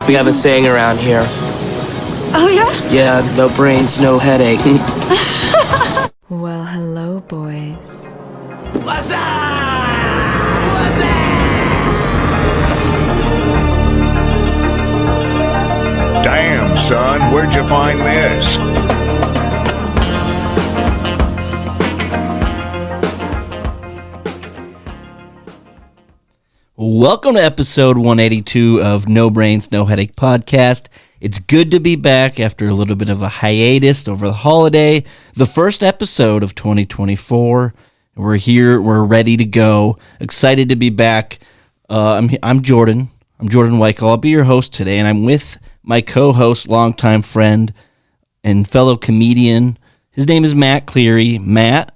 We have a saying around here. Oh, yeah? Yeah, no brains, no headache. Well, hello, boys. What's up? What's Damn, son, where'd you find this? Welcome to episode 182 of No Brains, No Headache podcast. It's good to be back after a little bit of a hiatus over the holiday. The first episode of 2024. We're here. We're ready to go. Excited to be back. I'm Jordan. I'm Jordan Weichel. I'll be your host today, and I'm with my co-host, longtime friend, and fellow comedian. His name is Matt Cleary. Matt,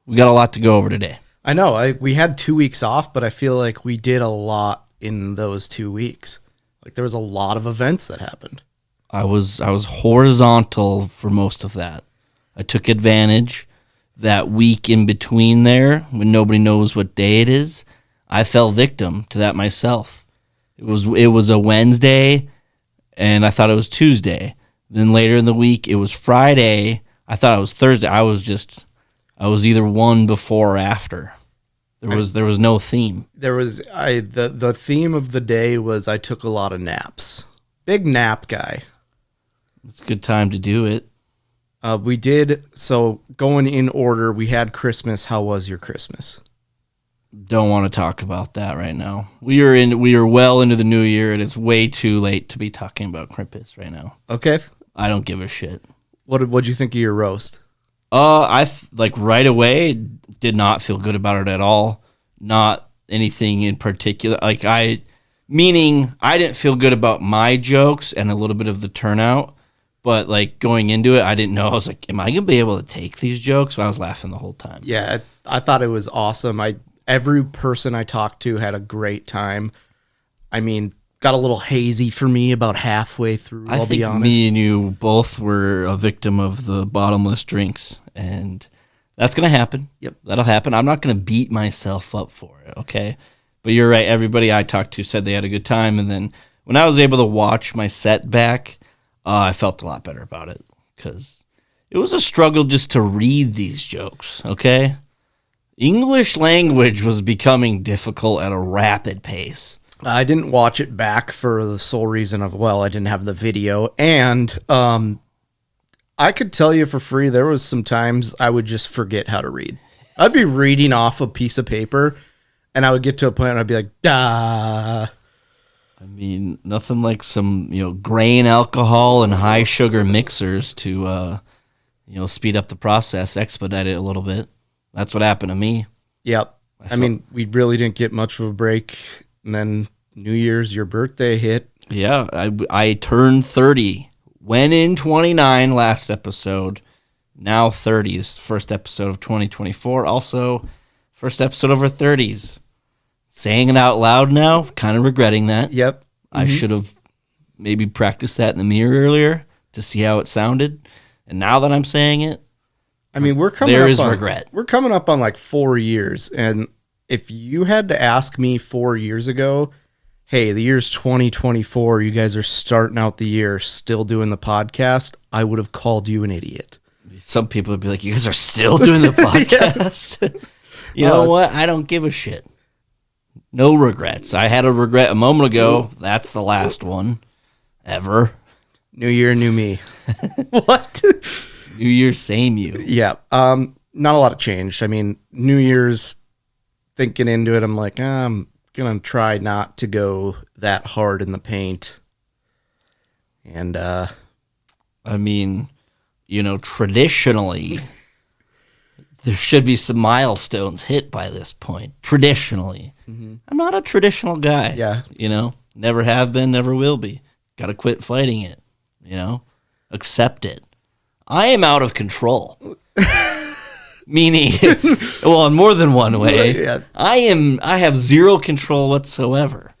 we got a lot to go over today. I know. We had 2 weeks off, but I feel like we did a lot in those 2 weeks. Like there was a lot of events that happened. I was horizontal for most of that. I took advantage that week in between there when nobody knows what day it is. I fell victim to that myself. It was a Wednesday, and I thought it was Tuesday. Then later in the week, it was Friday. I thought it was Thursday. I was either one before or after. There was no theme. The theme of the day was I took a lot of naps. Big nap guy. It's a good time to do it. We did, so going in order, we had Christmas. How was your Christmas? Don't want to talk about that right now. We are well into the new year. It is way too late to be talking about Krampus right now. Okay. I don't give a shit. What'd you think of your roast? Right away did not feel good about it at all. Not anything in particular. I didn't feel good about my jokes and a little bit of the turnout. But like going into it, I didn't know. I was like, am I gonna be able to take these jokes? So I was laughing the whole time. Yeah, I thought it was awesome. Every person I talked to had a great time. I mean, got a little hazy for me about halfway through. I'll be honest. Me and you both were a victim of the bottomless drinks, and that's gonna happen. Yep, that'll happen. I'm not gonna beat myself up for it, okay? But you're right. Everybody I talked to said they had a good time, and then when I was able to watch my set back, I felt a lot better about it because it was a struggle just to read these jokes. Okay, English language was becoming difficult at a rapid pace. I didn't watch it back for the sole reason of, I didn't have the video. And I could tell you for free, there was some times I would just forget how to read. I'd be reading off a piece of paper, and I would get to a point and I'd be like, "Duh." I mean, nothing like some, grain alcohol and high sugar mixers to, speed up the process, expedite it a little bit. That's what happened to me. Yep. I mean, we really didn't get much of a break. And then New Year's, your birthday hit. Yeah, I turned 30. Went in 29 last episode. Now 30. This is the first episode of 2024. Also, first episode of our 30s. Saying it out loud now, kind of regretting that. Yep. Mm-hmm. I should have maybe practiced that in the mirror earlier to see how it sounded. And now that I'm saying it, I mean, there is regret. We're coming up on like 4 years. And if you had to ask me 4 years ago, hey, the year's 2024, you guys are starting out the year still doing the podcast, I would have called you an idiot. Some people would be like, you guys are still doing the podcast? You know what? I don't give a shit. No regrets. I had a regret a moment ago. That's the last one ever. New year, new me. What? New year, same you. Yeah. Not a lot of change. I mean, New Year's, thinking into it, I'm like, I'm going to try not to go that hard in the paint. And, I mean, traditionally, there should be some milestones hit by this point. Traditionally. Mm-hmm. I'm not a traditional guy. Yeah. Never have been, never will be. Got to quit fighting it. Accept it. I am out of control. Meaning, well, in more than one way. Yeah. I have zero control whatsoever.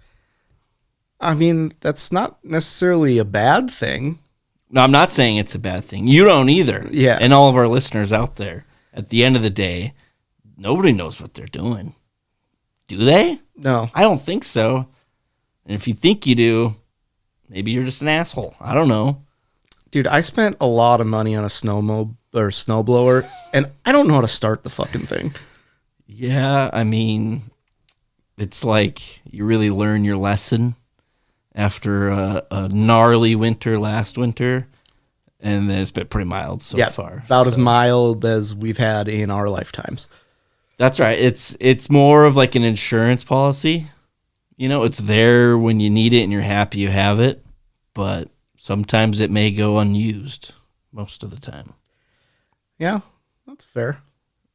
I mean, that's not necessarily a bad thing. No, I'm not saying it's a bad thing. You don't either. Yeah. And all of our listeners out there. At the end of the day, nobody knows what they're doing. Do they? No. I don't think so. And if you think you do, Maybe you're just an asshole. I don't know. Dude, I spent a lot of money on a snowblower, and I don't know how to start the fucking thing. Yeah, I mean, it's like you really learn your lesson after a gnarly winter last winter, and then it's been pretty mild so far. About as mild as we've had in our lifetimes. That's right. It's more of like an insurance policy. You know, it's there when you need it and you're happy you have it, but sometimes it may go unused most of the time. Yeah, that's fair.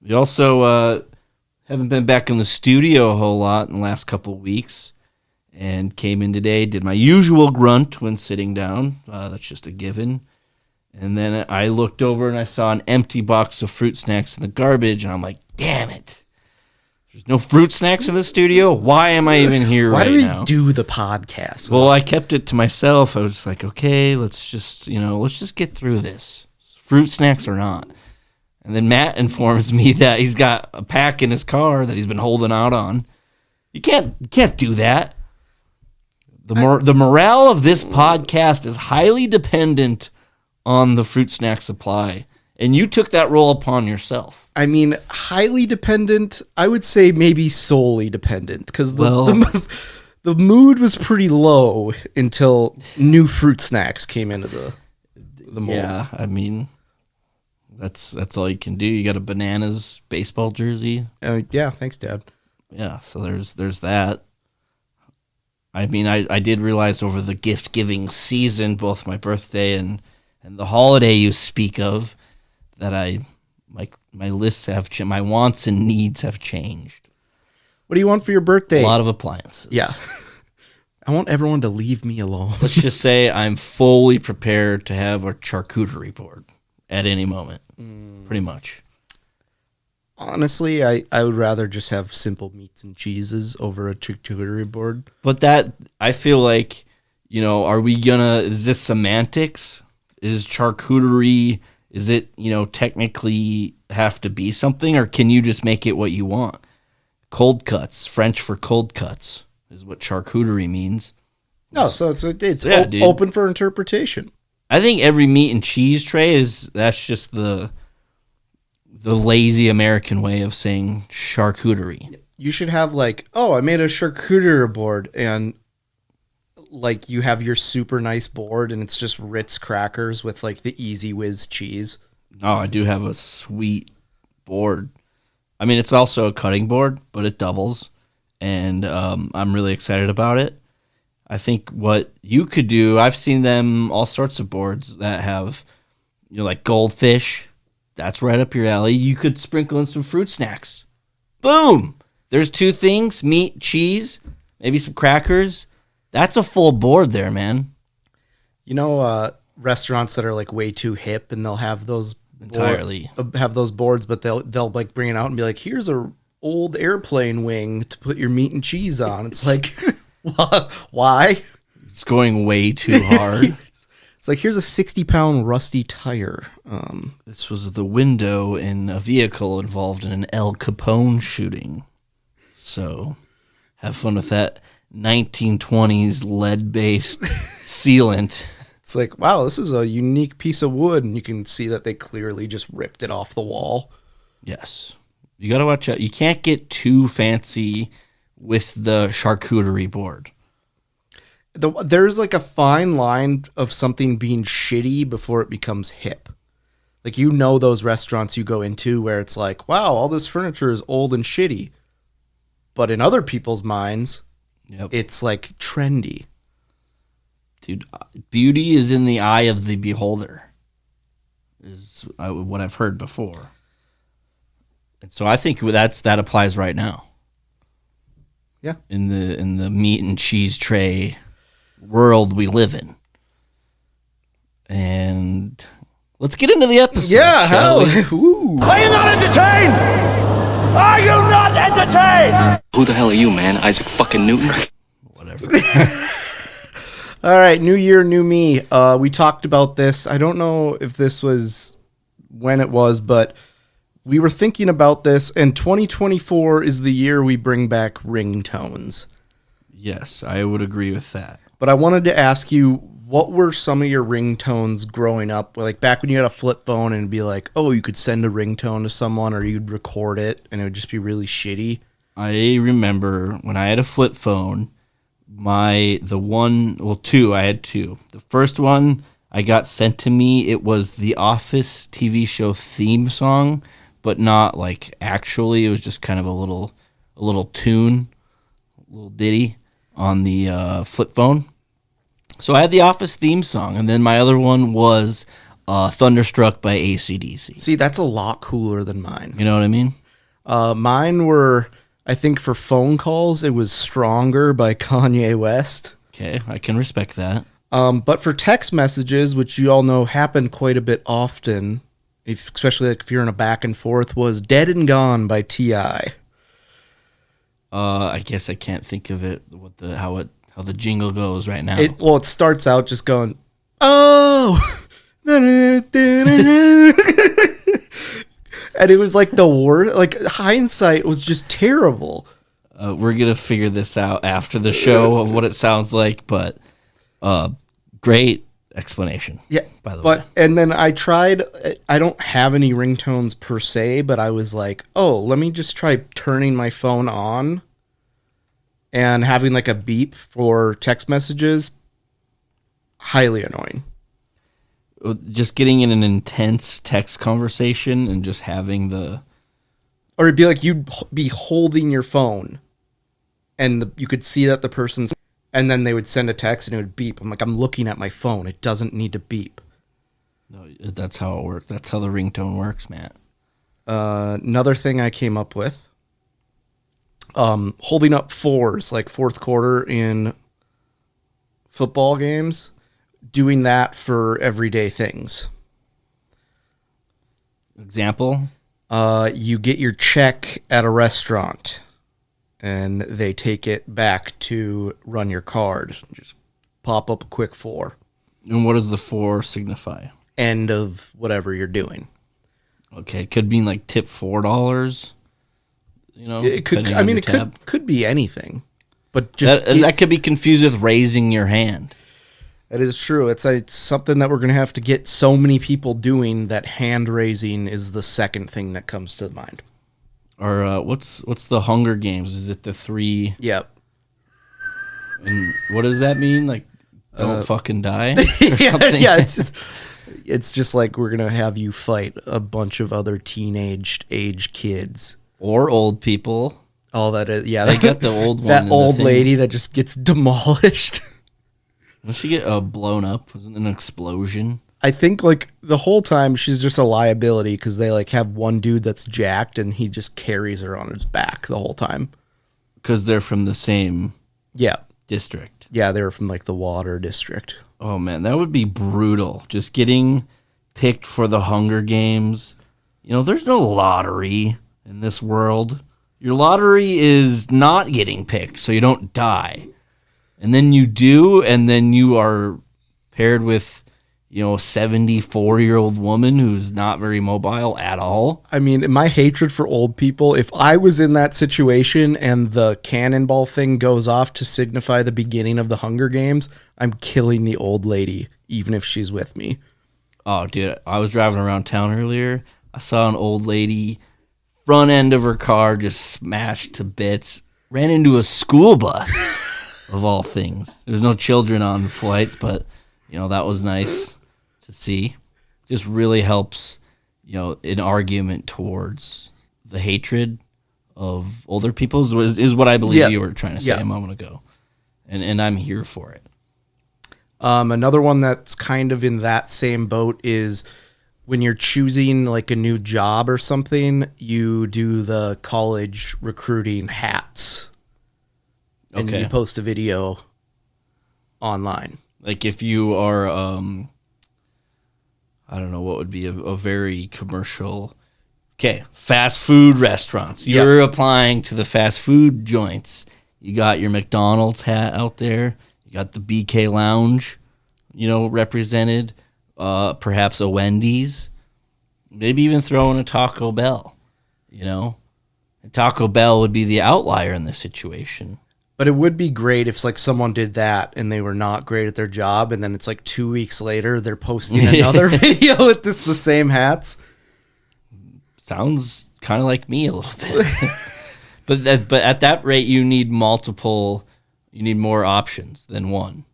We also haven't been back in the studio a whole lot in the last couple of weeks, and came in today, did my usual grunt when sitting down. That's just a given. And then I looked over and I saw an empty box of fruit snacks in the garbage, and I'm like, damn it. There's no fruit snacks in the studio? Why am I even here right now? Why do we do the podcast? Well, I kept it to myself. I was just like, okay, let's just get through this. Fruit snacks or not. And then Matt informs me that he's got a pack in his car that he's been holding out on. You can't do that. The morale of this podcast is highly dependent on the fruit snack supply. And you took that role upon yourself. I mean, highly dependent. I would say maybe solely dependent, because the mood was pretty low until new fruit snacks came into the mold. Yeah, I mean, that's all you can do. You got a Bananas baseball jersey. Yeah, thanks, Dad. Yeah, so there's that. I mean, I did realize over the gift giving season, both my birthday and the holiday you speak of, that my lists have changed. My wants and needs have changed. What do you want for your birthday? A lot of appliances. Yeah. I want everyone to leave me alone. Let's just say I'm fully prepared to have a charcuterie board at any moment. Pretty much. Honestly, I would rather just have simple meats and cheeses over a charcuterie board. But that, I feel like, is this semantics? Is charcuterie, is it, technically have to be something, or can you just make it what you want? Cold cuts, French for cold cuts, is what charcuterie means. No, so it's dude. Open for interpretation. I think every meat and cheese tray that's just the lazy American way of saying charcuterie. You should have I made a charcuterie board, and you have your super nice board, and it's just Ritz crackers with the Easy Whiz cheese. Oh, I do have a sweet board. I mean, it's also a cutting board, but it doubles, and I'm really excited about it. I think what you could do, I've seen them, all sorts of boards that have, like goldfish. That's right up your alley. You could sprinkle in some fruit snacks. Boom! There's two things, meat, cheese, maybe some crackers. That's a full board there, man. Restaurants that are way too hip, and they'll have those have those boards, but they'll bring it out and be like, here's a old airplane wing to put your meat and cheese on. It's like, why? It's going way too hard. It's like, here's a 60-pound rusty tire. This was the window in a vehicle involved in an El Capone shooting. So have fun with that 1920s lead-based sealant. It's like, wow, this is a unique piece of wood, and you can see that they clearly just ripped it off the wall. Yes. You got to watch out. You can't get too fancy with the charcuterie board. There's a fine line of something being shitty before it becomes hip. Those restaurants you go into where it's like, wow, all this furniture is old and shitty. But in other people's minds, it's trendy. Dude, beauty is in the eye of the beholder, is what I've heard before. And so I think that applies right now. Yeah. In the meat and cheese tray world we live in. And let's get into the episode. Yeah, shall we? Are you not entertained? Are you not entertained? Who the hell are you, man? Isaac fucking Newton? Whatever. All right, new year, new me. We talked about this. I don't know if this was when it was, but we were thinking about this, and 2024 is the year we bring back ringtones. Yes, I would agree with that. But I wanted to ask you, what were some of your ringtones growing up? Like back when you had a flip phone and it'd be like, oh, you could send a ringtone to someone or you'd record it and it would just be really shitty. I remember when I had a flip phone, I had two. The first one I got sent to me, it was the Office TV show theme song, but not like actually. It was just kind of a little tune, a little ditty on the flip phone. So I had the Office theme song, and then my other one was Thunderstruck by AC/DC. See, that's a lot cooler than mine. You know what I mean? Mine were, I think for phone calls, it was Stronger by Kanye West. Okay, I can respect that. But for text messages, which you all know happen quite a bit often, especially like if you're in a back and forth, was Dead and Gone by T.I. I guess I can't think of it, how the jingle goes right now. It starts out just going, oh! And it was like the worst, like hindsight was just terrible. We're going to figure this out after the show of what it sounds like, but great explanation. Yeah, by the way. And then I tried, I don't have any ringtones per se, but I was like, oh, let me just try turning my phone on and having like a beep for text messages. Highly annoying. Just getting in an intense text conversation and just having or it'd be like you'd be holding your phone and you could see that the person's, and then they would send a text and it would beep. I'm like, I'm looking at my phone. It doesn't need to beep. No, that's how it works. That's how the ringtone works, Matt. Another thing I came up with, holding up fours, like fourth quarter in football games, doing that for everyday things. Example? You get your check at a restaurant and they take it back to run your card. Just pop up a quick 4. And what does the 4 signify? End of whatever you're doing. Okay, it could mean like tip $4. You know, it could. I mean, it could be anything, but just that could be confused with raising your hand. That is true. It's something that we're going to have to get so many people doing that hand raising is the second thing that comes to mind. Or what's the Hunger Games? Is it the 3? Yep. And what does that mean? Like, don't fucking die? Or something? Yeah, it's just like we're going to have you fight a bunch of other teenage age kids. Or old people. Oh, that is, yeah. They got the old one. That old lady that just gets demolished. Did she get blown up? Was it an explosion? I think like the whole time she's just a liability because they like have one dude that's jacked and he just carries her on his back the whole time. Because they're from the same district. Yeah, they were from like the water district. Oh man, that would be brutal. Just getting picked for the Hunger Games. You know, there's no lottery in this world. Your lottery is not getting picked so you don't die. And then you do, and then you are paired with, you know, a 74-year-old woman who's not very mobile at all. I mean, my hatred for old people, if I was in that situation and the cannonball thing goes off to signify the beginning of the Hunger Games, I'm killing the old lady, even if she's with me. Oh, dude, I was driving around town earlier. I saw an old lady, front end of her car just smashed to bits, ran into a school bus. Of all things. There's no children on flights, but, you know, that was nice to see. Just really helps, you know, an argument towards the hatred of older people is what I believe you were trying to say a moment ago. And I'm here for it. Another one that's kind of in that same boat is when you're choosing like a new job or something, you do the college recruiting hats. And you post a video online. Like if you are, I don't know, what would be a very commercial, fast food restaurants. You're applying to the fast food joints. You got your McDonald's hat out there. You got the BK Lounge, you know, represented. Perhaps a Wendy's. Maybe even throw in a Taco Bell, you know. And Taco Bell would be the outlier in this situation. But it would be great if like someone did that and they were not great at their job, and then it's like 2 weeks later they're posting another video with the same hats. Sounds kind of like me a little bit. but at that rate, you need multiple. You need more options than one.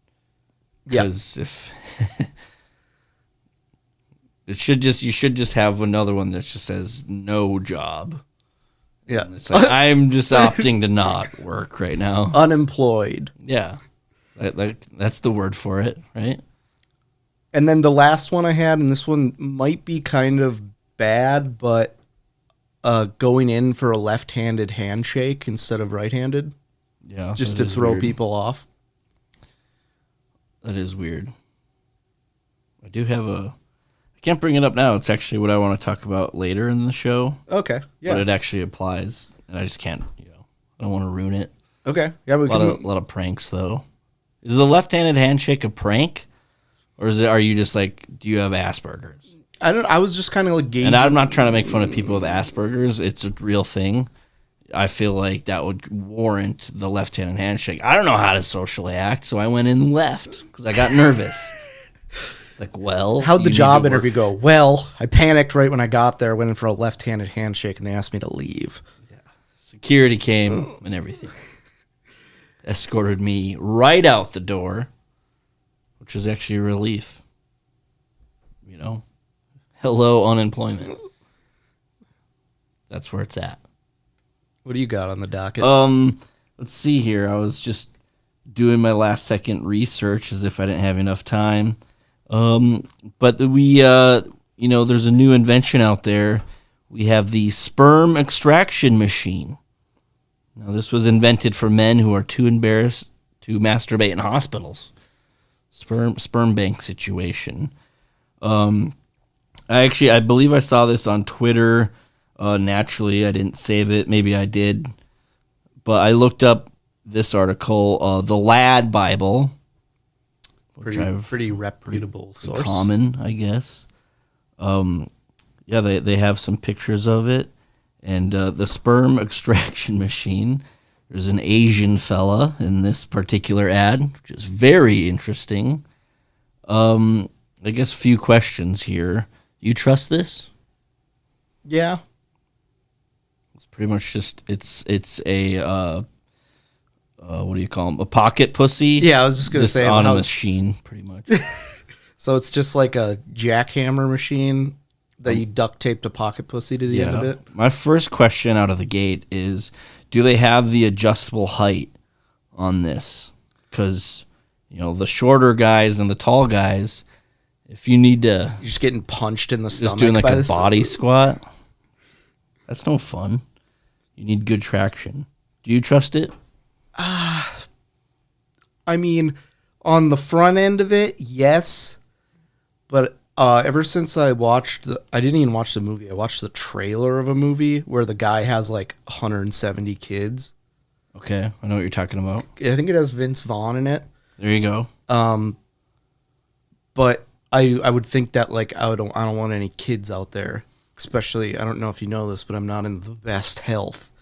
Because if you should just have another one that just says no job. Yeah, It's like, I'm just opting to not work right now. Unemployed. Yeah, that's the word for it, right? And then the last one I had, and this one might be kind of bad, but going in for a left-handed handshake instead of right-handed, Yeah, just that to is throw weird. people off. That is weird. I do have I can't bring it up now. It's actually what I want to talk about later in the show. Okay, yeah, But it actually applies, and I just can't. I don't want to ruin it. okay, yeah. We A lot of pranks though. Is the left-handed handshake a prank, or are you just like, do you have Asperger's? I was just kind of like gauging. And I'm not trying to make fun of people with Asperger's. It's a real thing. I feel like that would warrant the left-handed handshake. I don't know how to socially act, so I went in left because I got nervous. It's like, well, How'd the you need job to work- interview go? Well, I panicked right when I got there, went in for a left-handed handshake, and they asked me to leave. Security came and everything. Escorted me right out the door, which was actually a relief. Hello, unemployment. That's where it's at. What do you got on the docket? Let's see here. I was just doing my last second research as if I didn't have enough time. But we, there's a new invention out there. We have the sperm extraction machine. Now, this was invented for men who are too embarrassed to masturbate in hospitals. Sperm bank situation. I believe I saw this on Twitter. Naturally, I didn't save it. Maybe I did. But I looked up this article, the Lad Bible, which pretty reputable source. common, I guess. They have some pictures of it. And the sperm extraction machine, there's an Asian fella in this particular ad, which is very interesting. I guess a few questions here. You trust this? Yeah. It's pretty much just it's a what do you call them? A pocket pussy. Yeah, I was just gonna say on a how- machine, pretty much. So it's just like a jackhammer machine that you duct taped a pocket pussy to the end of it. My first question out of the gate is, do they have the adjustable height on this? Because the shorter guys and the tall guys, if you need to You're just getting punched in the stomach. just doing like by a this- body squat, that's no fun. You need good traction. Do you trust it? I mean, on the front end of it, yes. But ever since I didn't even watch the movie. I watched the trailer of a movie where the guy has like 170 kids. Okay, I know what you're talking about. I think it has Vince Vaughn in it. There you go. But I would think that like I don't want any kids out there. Especially, I don't know if you know this, but I'm not in the best health.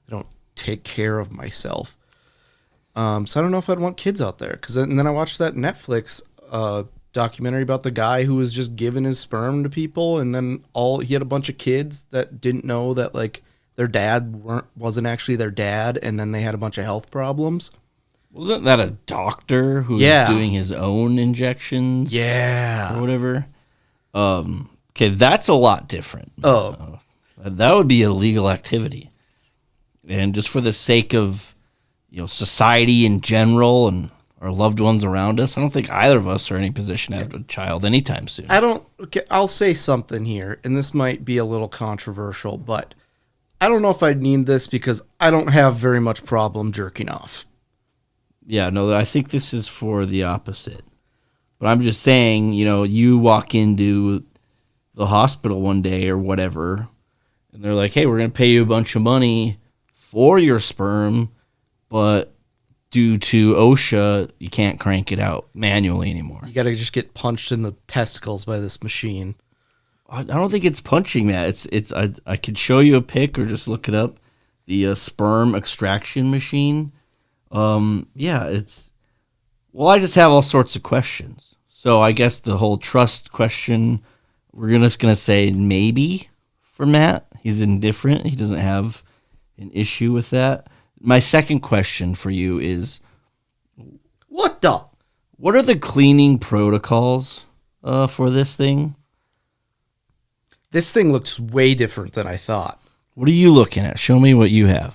I don't take care of myself. So I don't know if I'd want kids out there. And then I watched that Netflix documentary about the guy who was just giving his sperm to people, and then he had a bunch of kids that didn't know that like their dad wasn't actually their dad, and then they had a bunch of health problems. Wasn't that a doctor who was doing his own injections? Yeah. Or whatever. Okay, that's a lot different. Oh. That would be illegal activity. And just for the sake of society in general and our loved ones around us, I don't think either of us are in any position to have a child anytime soon. I'll say something here, and this might be a little controversial, but I don't know if I'd need this because I don't have very much problem jerking off. Yeah, no, I think this is for the opposite. But I'm just saying, you walk into the hospital one day or whatever, and they're like, hey, we're going to pay you a bunch of money for your sperm, but due to OSHA, you can't crank it out manually anymore. You got to just get punched in the testicles by this machine. I don't think it's punching, Matt. I could show you a pic or just look it up. The sperm extraction machine. Yeah, it's... Well, I just have all sorts of questions. So I guess the whole trust question, we're just going to say maybe for Matt. He's indifferent. He doesn't have an issue with that. My second question for you is... What the? What are the cleaning protocols for this thing? This thing looks way different than I thought. What are you looking at? Show me what you have.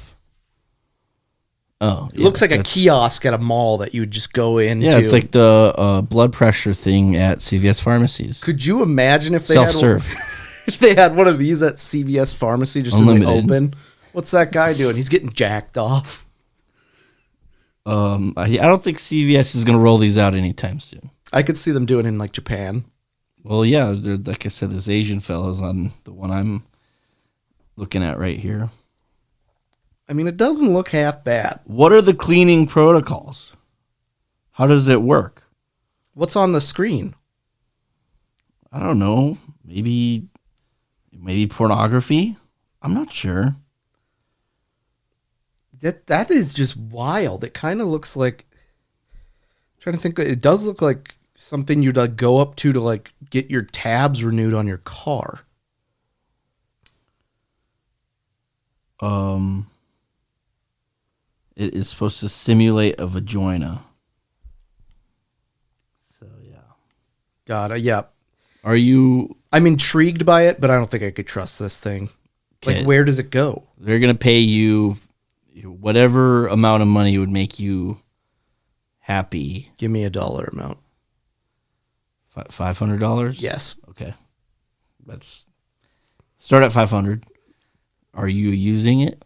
Oh, It looks like a kiosk at a mall that you would just go into. Yeah, it's like the blood pressure thing at CVS pharmacies. Could you imagine if they Self-serve. if they had one of these at CVS pharmacy just Unlimited. in the open? What's that guy doing? He's getting jacked off. I don't think CVS is going to roll these out anytime soon. I could see them doing it in like Japan. Well, yeah, like I said, there's Asian fellows on the one I'm looking at right here. I mean, it doesn't look half bad. What are the cleaning protocols? How does it work? What's on the screen? I don't know. Maybe pornography? I'm not sure. That is just wild. It kind of looks like... I'm trying to think. It does look like something you'd like go up to like get your tabs renewed on your car. It is supposed to simulate a vagina. So, yeah. God, yeah. Are you... I'm intrigued by it, but I don't think I could trust this thing. Okay. Like, where does it go? They're going to pay you whatever amount of money would make you happy. Give me a dollar amount. $500? Yes. Okay. Let's start at $500. Are you using it?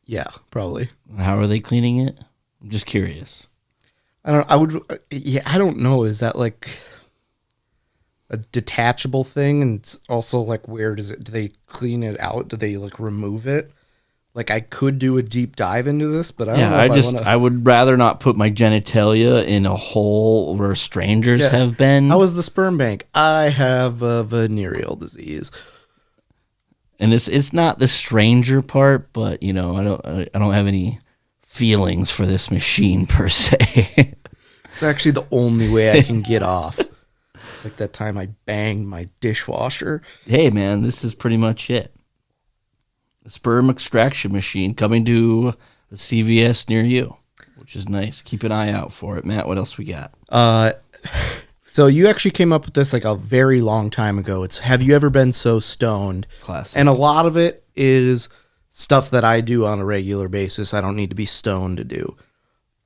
Yeah, probably. How are they cleaning it? I'm just curious. I don't know. Is that like a detachable thing? And it's also like, where do they clean it out? Do they like remove it? Like, I could do a deep dive into this, but I don't know if I would rather not put my genitalia in a hole where strangers have been. How was the sperm bank? I have a venereal disease. And it's not the stranger part, but I don't have any feelings for this machine per se. It's actually the only way I can get off. It's like that time I banged my dishwasher. Hey man, this is pretty much it. A sperm extraction machine coming to a CVS near you, which is nice. Keep an eye out for it. Matt, what else we got? So you actually came up with this like a very long time ago. It's Have You Ever Been So Stoned? Classic. And a lot of it is stuff that I do on a regular basis. I don't need to be stoned to do.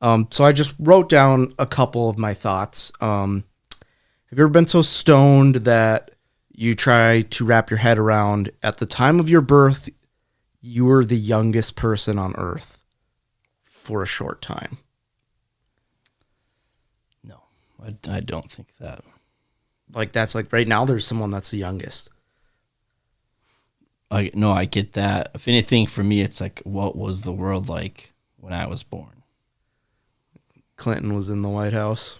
So I just wrote down a couple of my thoughts. Have you ever been so stoned that you try to wrap your head around at the time of your birth, you were the youngest person on earth for a short time? No, I don't think that. Like, that's like right now there's someone that's the youngest. I get that. If anything, for me, it's like, what was the world like when I was born? Clinton was in the White House.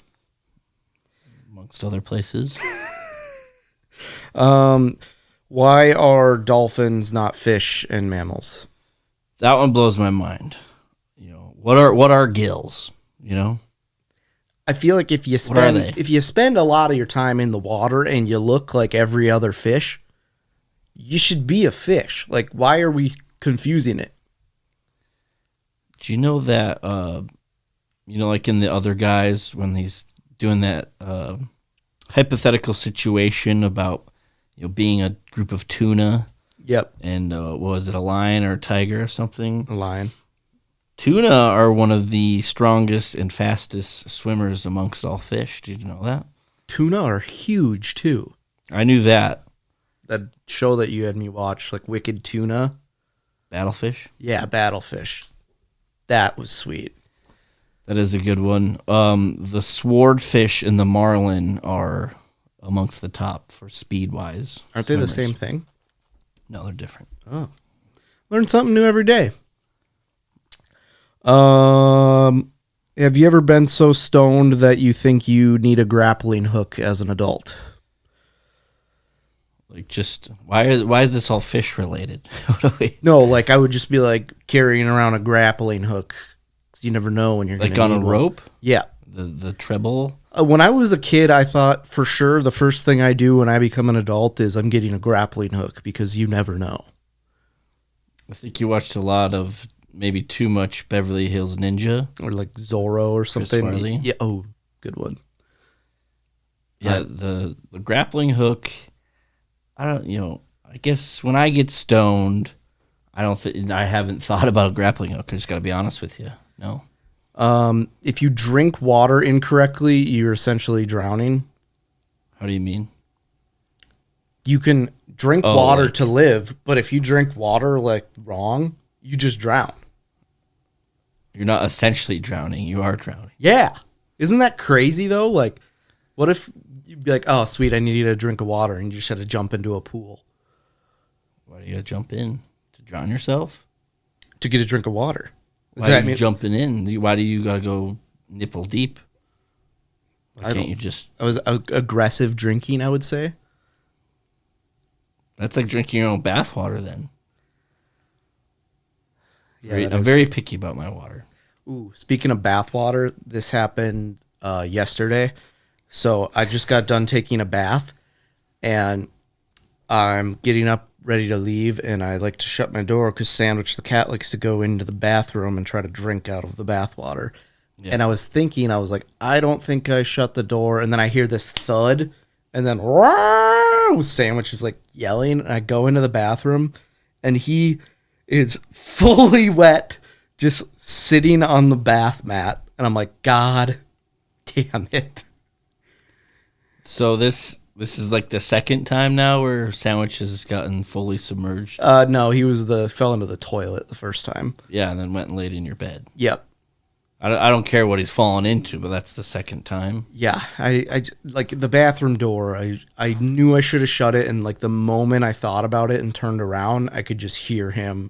Amongst other places. Why are dolphins not fish and mammals? That one blows my mind. What are gills? I feel like if you spend a lot of your time in the water and you look like every other fish, you should be a fish. Like, why are we confusing it? Do you know that like in the Other Guys, when he's doing that hypothetical situation about being a group of tuna? Yep. And what was it, a lion or a tiger or something? A lion. Tuna are one of the strongest and fastest swimmers amongst all fish. Did you know that? Tuna are huge too. I knew that. That show that you had me watch, like Wicked Tuna. Battlefish? Yeah, Battlefish. That was sweet. That is a good one. The swordfish and the marlin are amongst the top for speed-wise. Aren't they the same thing? No, they're different. Oh. Learn something new every day. Have you ever been so stoned that you think you need a grappling hook as an adult? Like, just why is this all fish related? No, like I would just be like carrying around a grappling hook 'Cause you never know when you're Like gonna on a need one. rope? Yeah. The treble? When I was a kid, I thought for sure the first thing I do when I become an adult is I'm getting a grappling hook because you never know. I think you watched a lot of maybe too much Beverly Hills Ninja. Or like Zorro or something. Farley. Yeah. Oh, good one. Yeah, the grappling hook, I guess when I get stoned, I haven't thought about a grappling hook. I just got to be honest with you. No. If you drink water incorrectly, you're essentially drowning. How do you mean? You can drink Oh, water like- to live, but if you drink water like wrong, you just drown. You're not essentially drowning. You are drowning. Yeah. Isn't that crazy though? Like, what if you'd be like, oh, sweet, I need a drink of water, and you just had to jump into a pool Why do you gotta jump in? To drown yourself? to get a drink of water? Does Why that are you mean- jumping in? Why do you gotta go nipple deep? Why I can't don't- you just... I was aggressive drinking, I would say. That's like drinking your own bathwater then. Yeah, that I'm is- very picky about my water. Ooh, speaking of bathwater, this happened yesterday. So I just got done taking a bath, and I'm getting up ready to leave, and I like to shut my door because Sandwich the cat likes to go into the bathroom and try to drink out of the bathwater. Yeah. And I was thinking, I was like, I don't think I shut the door, and then I hear this thud, and then "Rawr!" Sandwich is like yelling, and I go into the bathroom, and he is fully wet, just sitting on the bath mat, and I'm like, God damn it. So this is like the second time now where Sandwich has gotten fully submerged. No, he fell into the toilet the first time. Yeah, and then went and laid in your bed. Yep. I don't care what he's fallen into, but that's the second time. Yeah, I like the bathroom door. I knew I should have shut it, and like the moment I thought about it and turned around, I could just hear him,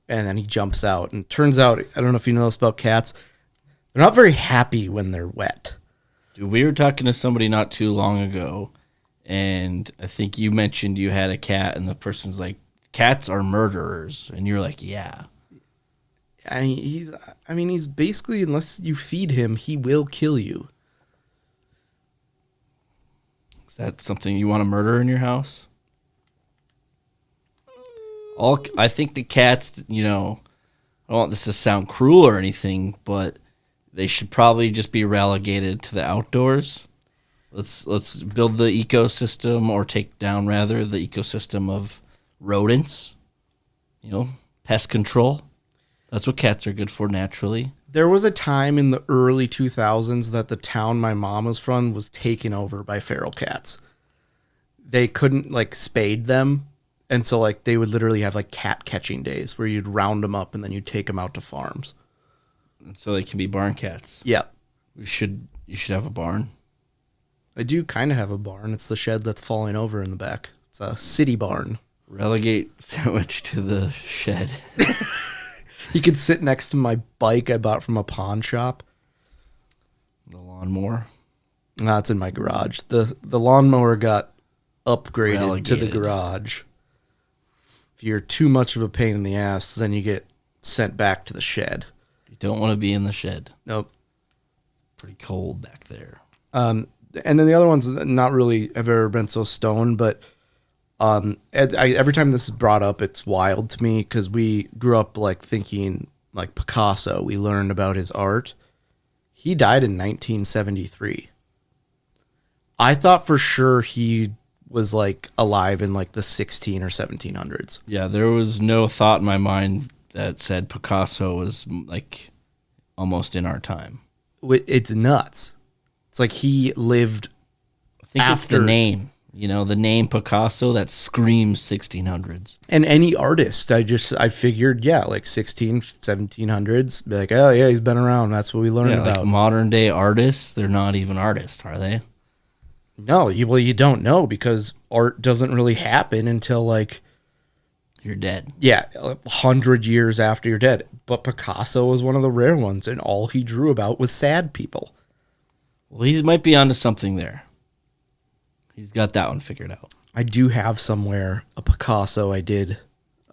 and then he jumps out. And turns out, I don't know if you know this about cats, they're not very happy when they're wet. Dude, we were talking to somebody not too long ago, and I think you mentioned you had a cat, and the person's like, "Cats are murderers," and you're like, "Yeah." He's basically, unless you feed him, he will kill you. Is that something you want to murder in your house? I think the cats, I don't want this to sound cruel or anything, but they should probably just be relegated to the outdoors. Let's build the ecosystem, or take down rather the ecosystem of rodents. Pest control. That's what cats are good for naturally. There was a time in the early 2000s that the town my mom was from was taken over by feral cats. They couldn't spade them, and so they would literally have cat catching days where you'd round them up and then you'd take them out to farms. And so they can be barn cats. Yeah. You should have a barn. I do kind of have a barn. It's the shed that's falling over in the back. It's a city barn. Relegate Sandwich to the shed. He could sit next to my bike I bought from a pawn shop. The lawnmower. No, it's in my garage. The lawnmower got upgraded to the Relegated. garage. If you're too much of a pain in the ass, then you get sent back to the shed. You don't want to be in the shed. Nope. Pretty cold back there. And then the other ones, not really have ever been so stoned, but every time this is brought up, it's wild to me because we grew up thinking Picasso. We learned about his art. He died in 1973. I thought for sure he was alive in the 16 or 1700s. Yeah, there was no thought in my mind that said Picasso was almost in our time. It's nuts. It's he lived. I think it's the After- name. The name Picasso, that screams 1600s. And any artist, I figured, 1700s, be oh yeah, he's been around. That's what we learned Yeah, about. modern day artists, they're not even artists, are they? No, you don't know because art doesn't really happen until You're dead. 100 years after you're dead. But Picasso was one of the rare ones, and all he drew about was sad people. Well, he might be onto something there. He's got that one figured out. I do have somewhere a Picasso I did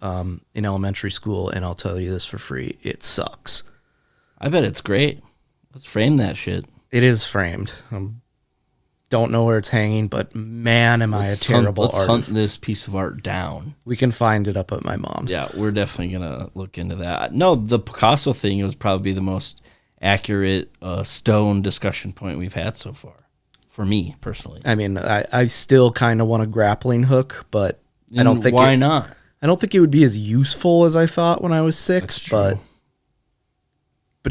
in elementary school, and I'll tell you this for free. It sucks. I bet it's great. Let's frame that shit. It is framed. Don't know where it's hanging, but man, am I a terrible artist. Let's hunt this piece of art down. We can find it up at my mom's. Yeah, we're definitely going to look into that. No, the Picasso thing was probably the most accurate stone discussion point we've had so far, for me, personally. I mean, I still kind of want a grappling hook, but I don't think... Why not? I don't think it would be as useful as I thought when I was 6, but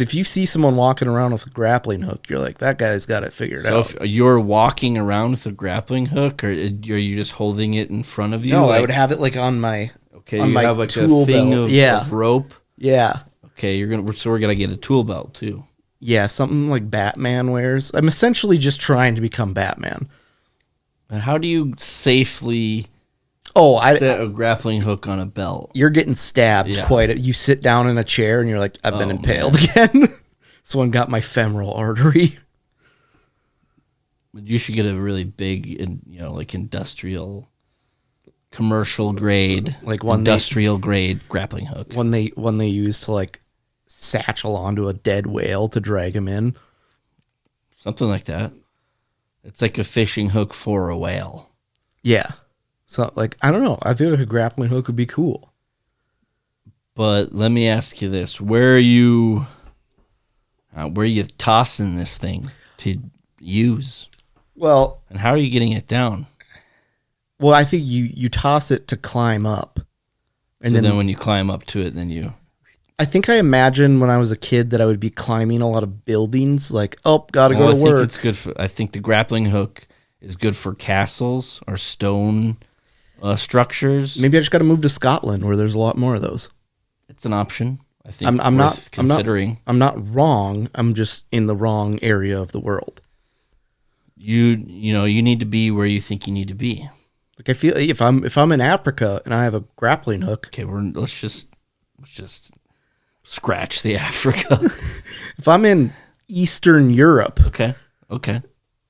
if you see someone walking around with a grappling hook, you're like, that guy's got it figured out. So if you're walking around with a grappling hook, or are you just holding it in front of you? No, I would have it like on my you have like a thing of rope. Yeah. Okay, we're gonna get a tool belt too. Yeah, something like Batman wears. I'm essentially just trying to become Batman. And how do you safely set a grappling hook on a belt? You're getting stabbed you sit down in a chair and you're like, I've been impaled again. Someone got my femoral artery. You should get a really big, like industrial, commercial grade, like industrial grade grappling hook. One they use to like satchel onto a dead whale to drag him in. Something like that. It's like a fishing hook for a whale. Yeah. So, like, I don't know. I feel like a grappling hook would be cool. But let me ask you this: where are you tossing this thing to use? Well, and how are you getting it down? Well, I think you toss it to climb up, and then when you climb up to it, then you. I think I imagined when I was a kid that I would be climbing a lot of buildings. Like, gotta go to work. Think it's good I think the grappling hook is good for castles or stone. Structures. Maybe I just got to move to Scotland where there's a lot more of those. It's an option. I think I'm not considering. I'm not wrong. I'm just in the wrong area of the world. You need to be where you think you need to be. Like I feel if I'm in Africa and I have a grappling hook. Okay, let's just scratch the Africa. If I'm in Eastern Europe. Okay.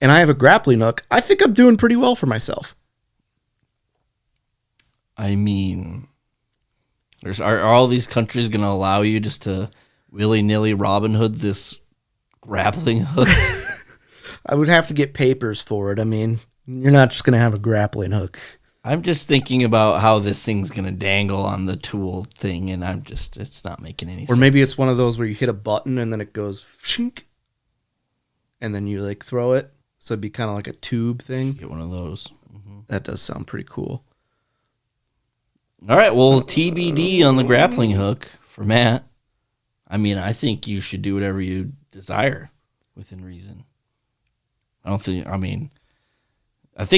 And I have a grappling hook, I think I'm doing pretty well for myself. I mean, are all these countries going to allow you just to willy-nilly Robin Hood this grappling hook? I would have to get papers for it. I mean, you're not just going to have a grappling hook. I'm just thinking about how this thing's going to dangle on the tool thing, and it's not making any sense. Or maybe it's one of those where you hit a button and then it goes shink, and then you like throw it. So it'd be kind of like a tube thing. Get one of those. Mm-hmm. That does sound pretty cool. All right, well, TBD on the grappling hook for Matt. I mean, I think you should do whatever you desire within reason. I think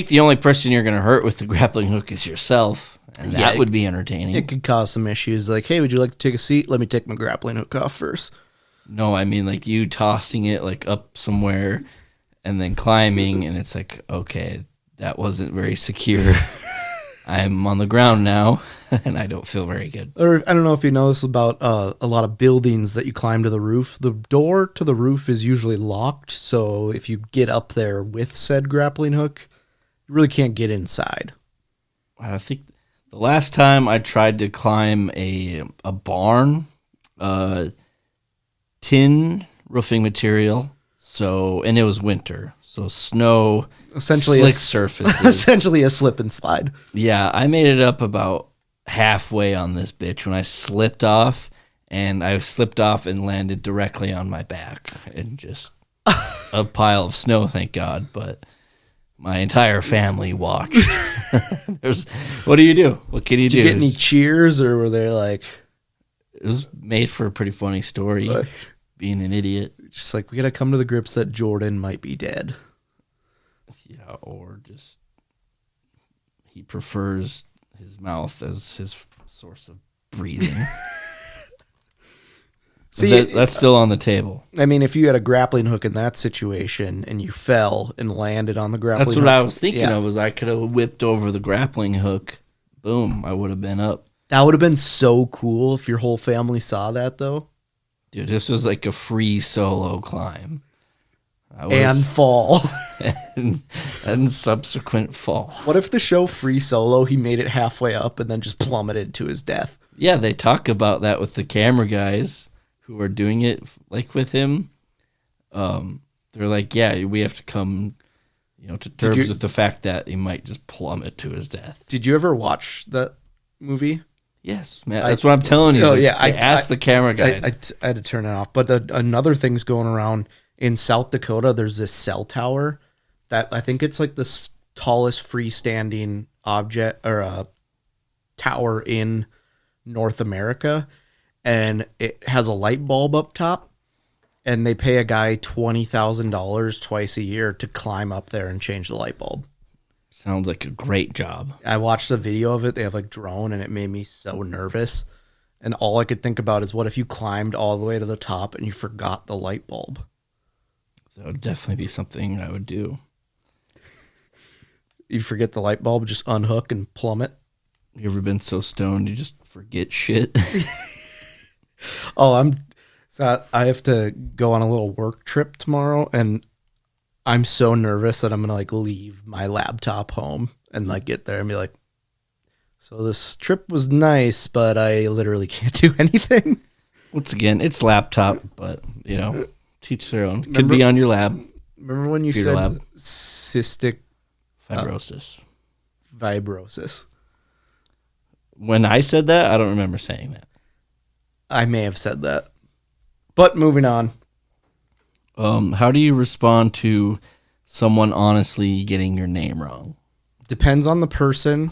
the only person you're going to hurt with the grappling hook is yourself, and that would be entertaining. It could cause some issues. Like, hey, would you like to take a seat? Let me take my grappling hook off first. No, I mean, like you tossing it like up somewhere and then climbing, and it's like, okay, that wasn't very secure. I'm on the ground now, and I don't feel very good. Or I don't know if you know this about a lot of buildings that you climb to the roof. The door to the roof is usually locked, so if you get up there with said grappling hook, you really can't get inside. I think the last time I tried to climb a barn, tin roofing material, and it was winter, so snow. Essentially slick surfaces. Essentially a slip and slide. Yeah, I made it up about halfway on this bitch when I slipped off, and landed directly on my back and just a pile of snow, thank God. But my entire family watched. What do you do? What can you do? Did you get any cheers, or were they like? It was made for a pretty funny story. Being an idiot. Just like, we got to come to the grips that Jordan might be dead. Yeah, or just he prefers his mouth as his source of breathing. See, that's still on the table. I mean, if you had a grappling hook in that situation and you fell and landed on the grappling hook. That's what I was thinking of, was I could have whipped over the grappling hook. Boom, I would have been up. That would have been so cool if your whole family saw that, though. Dude, this was like a free solo climb. And fall. and subsequent fall. What if the show Free Solo, he made it halfway up and then just plummeted to his death? Yeah, they talk about that with the camera guys who are doing it like with him, they're like, yeah, we have to come, to terms with the fact that he might just plummet to his death. Did you ever watch that movie? Yes, man. That's what I'm telling you. Oh, Like, yeah. I asked the camera guys. I had to turn it off. But another thing's going around in South Dakota. There's this cell tower that I think it's like the tallest freestanding object or tower in North America. And it has a light bulb up top. And they pay a guy $20,000 twice a year to climb up there and change the light bulb. Sounds like a great job. I watched a video of it. They have like drone, and it made me so nervous. And all I could think about is, what if you climbed all the way to the top and you forgot the light bulb? That would definitely be something I would do. You forget the light bulb, just unhook and plummet. You ever been so stoned you just forget shit? So I have to go on a little work trip tomorrow, and I'm so nervous that I'm gonna like leave my laptop home and like get there and be like, so this trip was nice, but I literally can't do anything. Once again, it's laptop, but teach their own. Could be on your lab. Remember when you Computer said lab. cystic fibrosis. fibrosis? When I said that, I don't remember saying that. I may have said that. But moving on. How do you respond to someone honestly getting your name wrong? Depends on the person.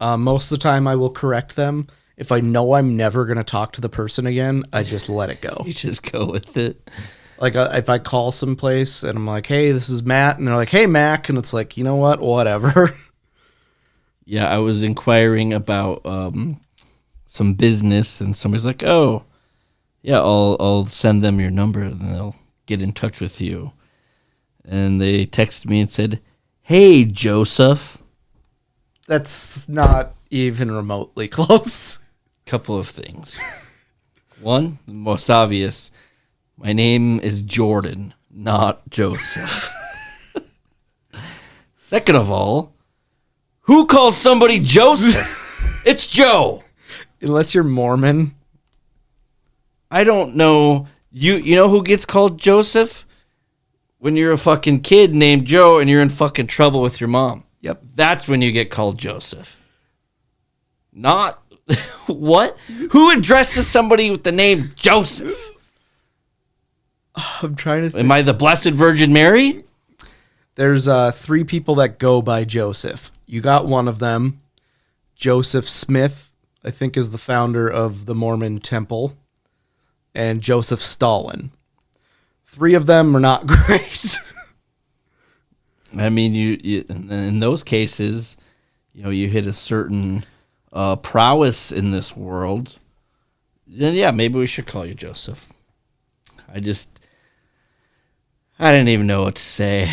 Most of the time I will correct them. If I know I'm never going to talk to the person again, I just let it go. You just go with it. Like if I call someplace and I'm like, hey, this is Matt. And they're like, hey, Mac. And it's like, you know what? Whatever. Yeah, I was inquiring about some business, and somebody's like, oh, yeah, I'll send them your number, and they'll get in touch with you. And they texted me and said, hey, Joseph. That's not even remotely close. Couple of things. One, the most obvious, my name is Jordan, not Joseph. Second of all, who calls somebody Joseph? It's Joe. Unless you're Mormon. I don't know. You know who gets called Joseph? When you're a fucking kid named Joe and you're in fucking trouble with your mom. Yep. That's when you get called Joseph. Not what? Who addresses somebody with the name Joseph? I'm trying to think. Am I the Blessed Virgin Mary? There's 3 people that go by Joseph. You got one of them. Joseph Smith, I think, is the founder of the Mormon temple. And Joseph Stalin. 3 of them are not great. I mean, you in those cases, you hit a certain prowess in this world. Then yeah, maybe we should call you Joseph. I didn't even know what to say.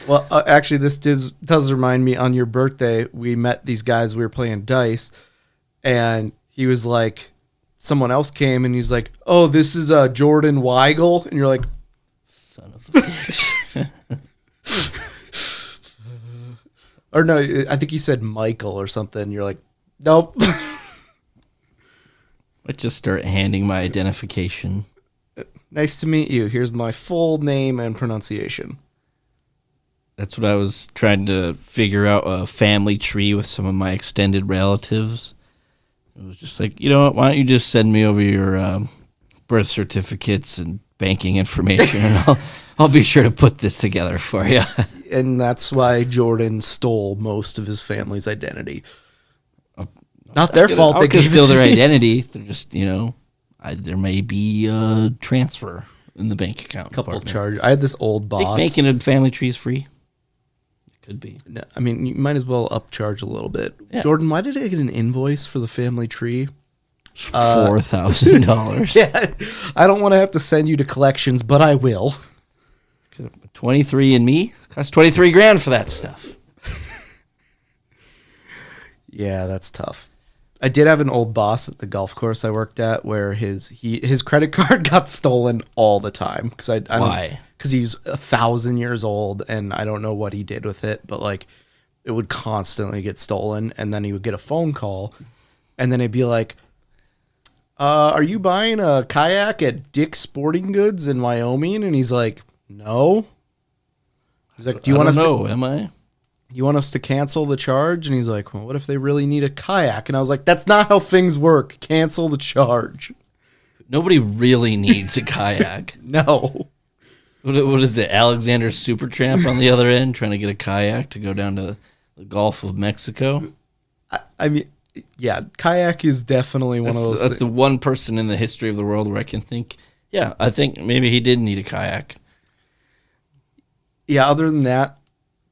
Well, actually, this does remind me, on your birthday, we met these guys. We were playing dice, and he was like, someone else came, and he's like, oh, this is Jordan Weigel. And you're like, Son of a bitch. or no, I think he said Michael or something. You're like, nope. Let's just start handing my identification. Nice to meet you. Here's my full name and pronunciation. That's what I was trying to figure out, a family tree with some of my extended relatives. It was just like, you know what, why don't you just send me over your birth certificates and banking information, and I'll be sure to put this together for you. And that's why Jordan stole most of his family's identity. Not their fault. They could gave steal it to their me. identity. They're just, there may be a transfer in the bank account. Couple of department. charges. I had this old boss. Making a family tree is free. It could be. No, I mean, you might as well upcharge a little bit. Yeah. Jordan, why did I get an invoice for the family tree? $4,000. Yeah, I don't want to have to send you to collections, but I will. 23andMe costs $23,000 for that stuff. Yeah, that's tough. I did have an old boss at the golf course I worked at where his credit card got stolen all the time. Why? Because he's 1,000 years old, and I don't know what he did with it, but like it would constantly get stolen, and then he would get a phone call, and then it'd be like, Are you buying a kayak at Dick's Sporting Goods in Wyoming? And he's like, no. He's like, do you want us? Am I? You want us to cancel the charge? And he's like, well, what if they really need a kayak? And I was like, that's not how things work. Cancel the charge. Nobody really needs a kayak. No. What is it? Alexander Supertramp on the other end trying to get a kayak to go down to the Gulf of Mexico? I mean, yeah, kayak is definitely one of those That's things. the one person in the history of the world where I can think, yeah, I think maybe he did need a kayak. Yeah, other than that,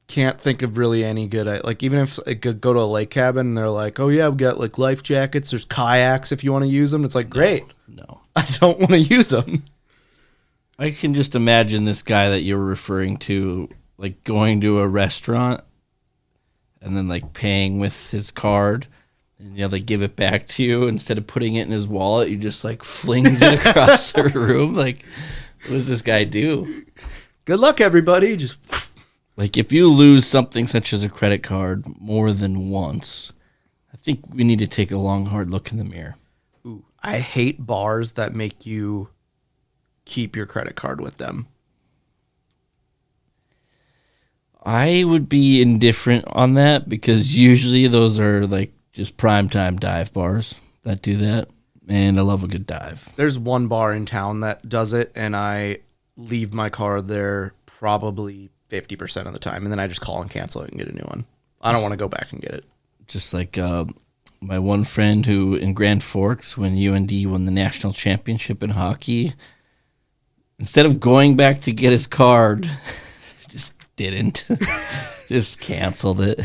can't think of really any good. Like, even if I could go to a lake cabin and they're like, oh, yeah, we got like life jackets. There's kayaks if you want to use them. It's like, great. No. I don't want to use them. I can just imagine this guy that you're referring to, like going to a restaurant and then like paying with his card, and they give it back to you instead of putting it in his wallet. He just like flings it across the room. Like, what does this guy do? Good luck, everybody. Just Like, if you lose something such as a credit card more than once, I think we need to take a long, hard look in the mirror. ooh, I hate bars that make you keep your credit card with them. I would be indifferent on that because usually those are like just primetime dive bars that do that, and I love a good dive. There's one bar in town that does it, and I leave my card there probably 50% of the time, and then I just call and cancel it and get a new one. I don't want to go back and get it. Just like my one friend who in Grand Forks, when UND won the national championship in hockey, instead of going back to get his card, just didn't. Just canceled it.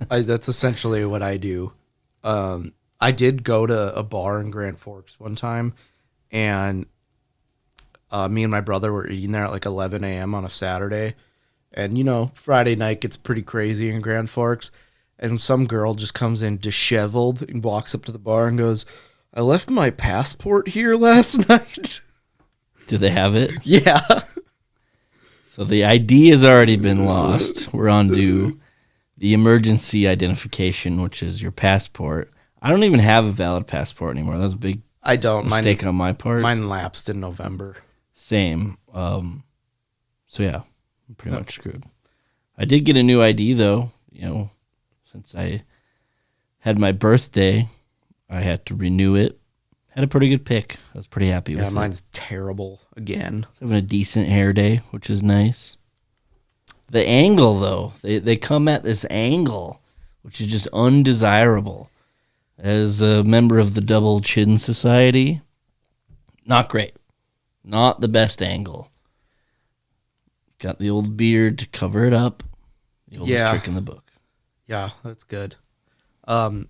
That's essentially what I do. I did go to a bar in Grand Forks one time, and me and my brother were eating there at like 11 a.m. on a Saturday. And, you know, Friday night gets pretty crazy in Grand Forks. And some girl just comes in disheveled and walks up to the bar and goes, I left my passport here last night. Do they have it? Yeah. So the ID has already been lost. We're on to the emergency identification, which is your passport. I don't even have a valid passport anymore. That was a big I don't. mistake on my part. Mine lapsed in November. Same. So yeah, I'm pretty much screwed. I did get a new ID though. You know, since I had my birthday, I had to renew it. Had a pretty good pick. I was pretty happy with it. Yeah, mine's terrible again. Having a decent hair day, which is nice. The angle, though, they come at this angle, which is just undesirable. As a member of the Double Chin Society, not great. Not the best angle. Got the old beard to cover it up. The oldest trick in the book. Yeah, that's good. In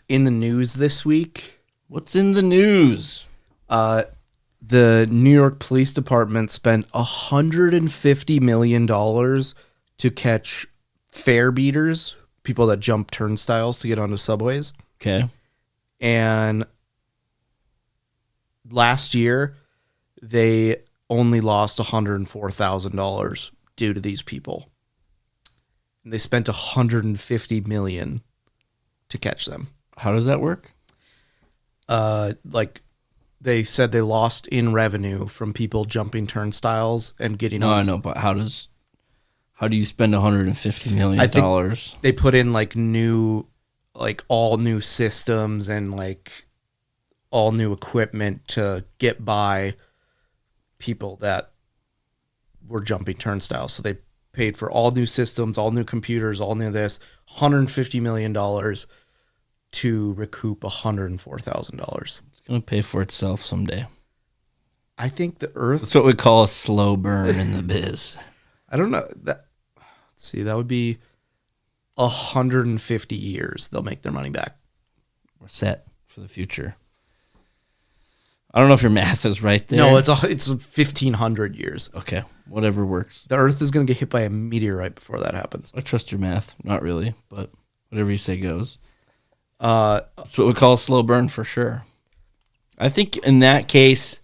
the news this week, What's in the news? the New York Police Department spent $150 million to catch fare beaters, people that jump turnstiles to get onto subways. Okay. And last year, they only lost $104,000 due to these people. And they spent $150 million to catch them. How does that work? Like they said they lost in revenue from people jumping turnstiles and getting No, on. I know, but how do you spend $150 million? They put in like all new systems and like all new equipment to get by people that were jumping turnstiles. So they paid for all new systems, all new computers, all new this, $150 million to recoup $104,000. It's going to pay for itself someday. I think the Earth. That's what we call a slow burn in the biz. I don't know that. Let's see, that would be 150 years. They'll make their money back. We're set for the future. I don't know if your math is right there. No, it's 1,500 years. Okay, whatever works. The Earth is going to get hit by a meteorite before that happens. I trust your math. Not really, but whatever you say goes. That's what we call a slow burn for sure. I think in that case,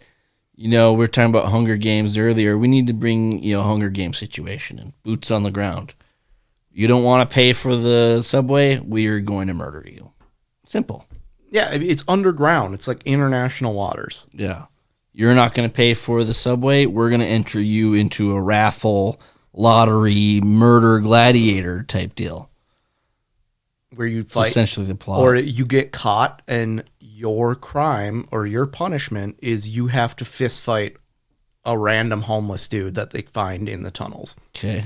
we were talking about Hunger Games earlier. We need to bring, Hunger Games situation and boots on the ground. You don't want to pay for the subway? We are going to murder you. Simple. Yeah, it's underground. It's like international waters. Yeah. You're not going to pay for the subway. We're going to enter you into a raffle, lottery, murder, gladiator type deal. Where you It's fight. essentially the plot. Or you get caught and your crime or your punishment is you have to fist fight a random homeless dude that they find in the tunnels. Okay.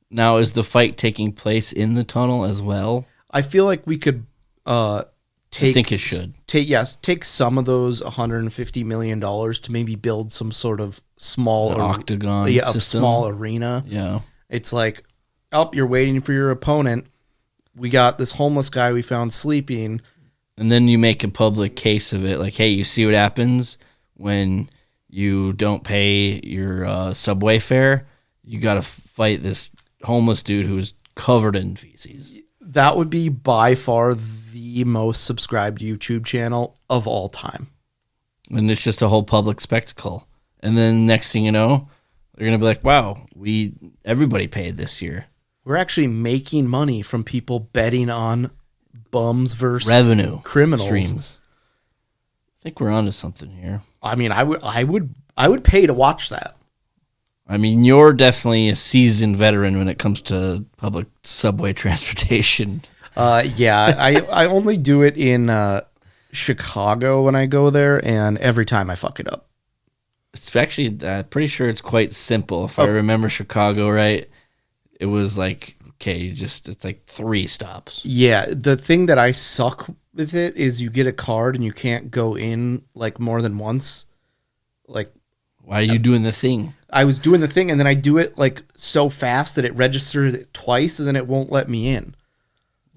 Now, is the fight taking place in the tunnel as well? I feel like we could take. I think it should. Take some of those $150 million to maybe build some sort of small An octagon a system. small arena. Yeah. It's like, you're waiting for your opponent. We got this homeless guy we found sleeping. And then you make a public case of it. Like, hey, you see what happens when you don't pay your subway fare? You got to fight this homeless dude who's covered in feces. That would be by far the most subscribed YouTube channel of all time. And it's just a whole public spectacle. And then next thing you know, they're going to be like, wow, everybody paid this year. We're actually making money from people betting on bums versus Revenue. criminals. Streams. I think we're onto something here. I mean, I would pay to watch that. I mean, you're definitely a seasoned veteran when it comes to public subway transportation. Yeah, I only do it in Chicago when I go there, and every time I fuck it up. It's actually, pretty sure it's quite simple. If I remember Chicago right, it was like, okay, it's like 3 stops. Yeah, the thing that I suck with it is you get a card and you can't go in like more than once. Like, why are you doing the thing? I was doing the thing and then I do it like so fast that it registers it twice and then it won't let me in.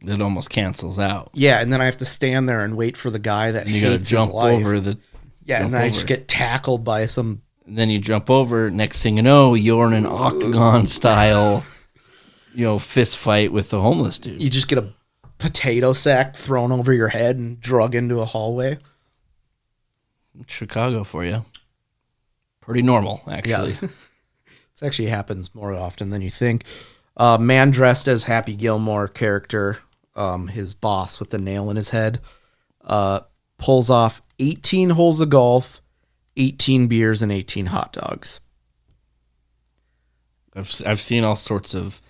It almost cancels out. Yeah, and then I have to stand there and wait for the guy that And you got to hates jump his life. over the. Yeah, and then I just get tackled by some. And then you jump over. Next thing you know, you're in an octagon style, fist fight with the homeless dude. You just get a potato sack thrown over your head and drug into a hallway. Chicago for you. Pretty normal, actually. Yeah. It actually happens more often than you think. Man dressed as Happy Gilmore character, his boss with the nail in his head, pulls off 18 holes of golf, 18 beers, and 18 hot dogs. I've seen all sorts of